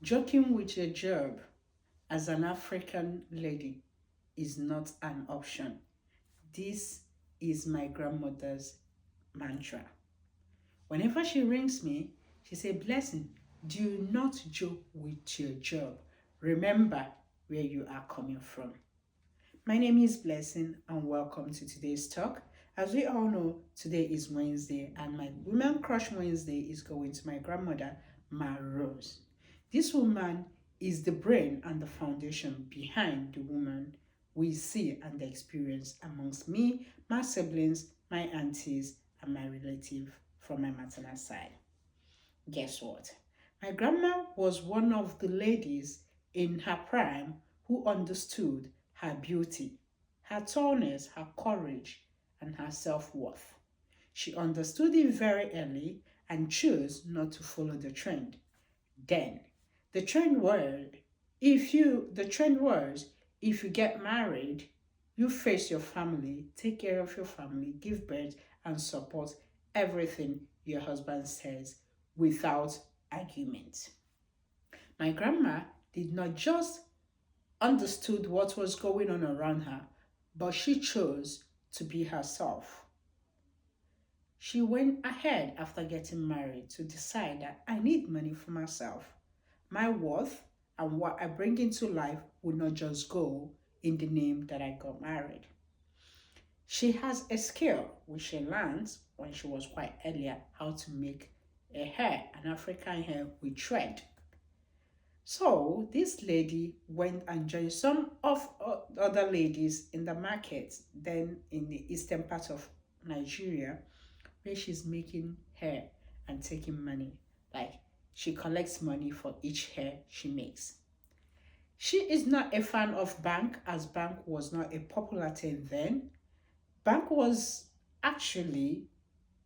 Joking with your job as an African lady is not an option. This is my grandmother's mantra. Whenever she rings me, she say, Blessing, do not joke with your job. Remember where you are coming from. My name is Blessing and welcome to today's talk. As we all know, today is Wednesday and my Women Crush Wednesday is going to my grandmother, Ma Rose. This woman is the brain and the foundation behind the woman we see and experience amongst me, my siblings, my aunties, and my relative from my maternal side. Guess what? My grandma was one of the ladies in her prime who understood her beauty, her tallness, her courage, and her self worth. She understood it very early and chose not to follow the trend. Then, the trend was if you get married, you face your family, take care of your family, give birth, and support everything your husband says without argument. My grandma did not just understood what was going on around her, but she chose to be herself. She went ahead after getting married to decide that I need money for myself. My worth and what I bring into life will not just go in the name that I got married. She has a skill which she learned when she was quite earlier how to make a hair, an African hair with thread. So this lady went and joined some of other ladies in the market, then in the eastern part of Nigeria, where she's making hair and taking money. Like she collects money for each hair she makes. She is not a fan of bank as bank was not a popular thing then. Bank was actually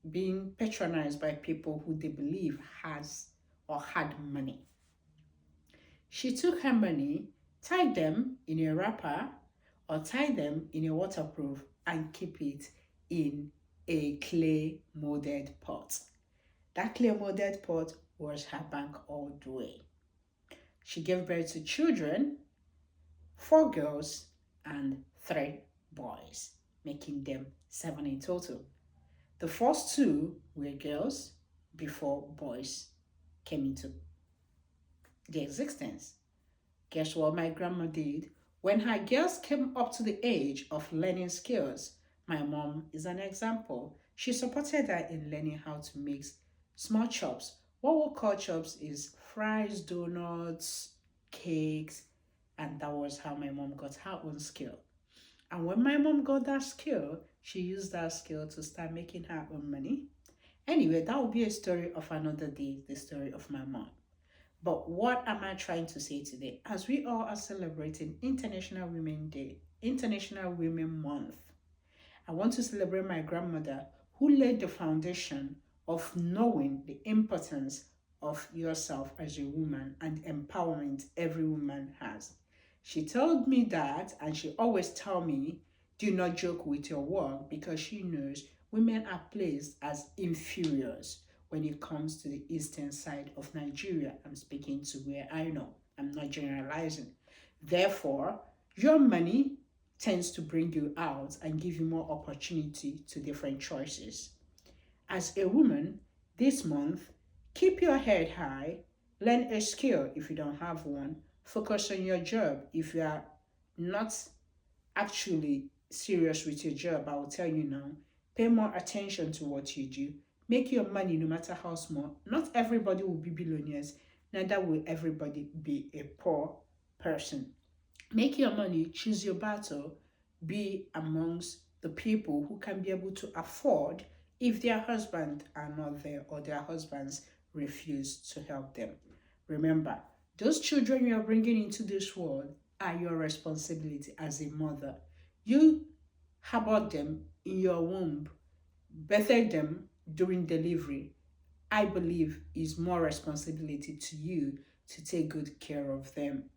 being patronized by people who they believe has or had money. She took her money, tied them in a wrapper or tied them in a waterproof and keep it in a clay molded pot. That clay molded pot was her bank all the way. She gave birth to children, 4 girls and 3 boys, making them 7 in total. The first two were girls before boys came into the existence. Guess what my grandma did? When her girls came up to the age of learning skills, my mom is an example. She supported her in learning how to make small chops. What we call chops is fries, donuts, cakes, and that was how my mom got her own skill. And when my mom got that skill, she used that skill to start making her own money. Anyway, that will be a story of another day, the story of my mom. But what am I trying to say today? As we all are celebrating International Women Day, International Women Month, I want to celebrate my grandmother who laid the foundation of knowing the importance of yourself as a woman and empowerment every woman has. She told me that, and she always tell me, do not joke with your work because she knows women are placed as inferiors when it comes to the eastern side of Nigeria. I'm speaking to where I know. I'm not generalizing. Therefore, your money tends to bring you out and give you more opportunity to different choices. As a woman, this month, keep your head high, learn a skill if you don't have one, focus on your job. If you are not actually serious with your job, I will tell you now, pay more attention to what you do. Make your money no matter how small. Not everybody will be billionaires, neither will everybody be a poor person. Make your money, choose your battle, be amongst the people who can be able to afford if their husbands are not there or their husbands refuse to help them. Remember, those children you are bringing into this world are your responsibility as a mother. You harbored them in your womb, birthed them during delivery. I believe is more responsibility to you to take good care of them.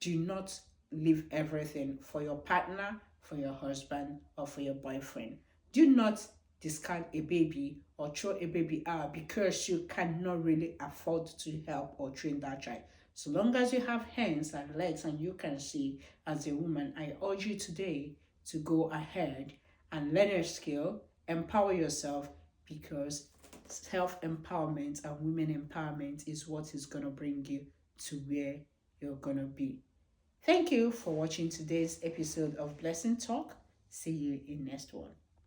Do not leave everything for your partner, for your husband, or for your boyfriend. Do not discard a baby or throw a baby out because you cannot really afford to help or train that child. So long as you have hands and legs and you can see as a woman, I urge you today to go ahead and learn a skill, empower yourself, because self-empowerment and women empowerment is what is going to bring you to where you're going to be. Thank you for watching today's episode of Blessing Talk. See you in next one.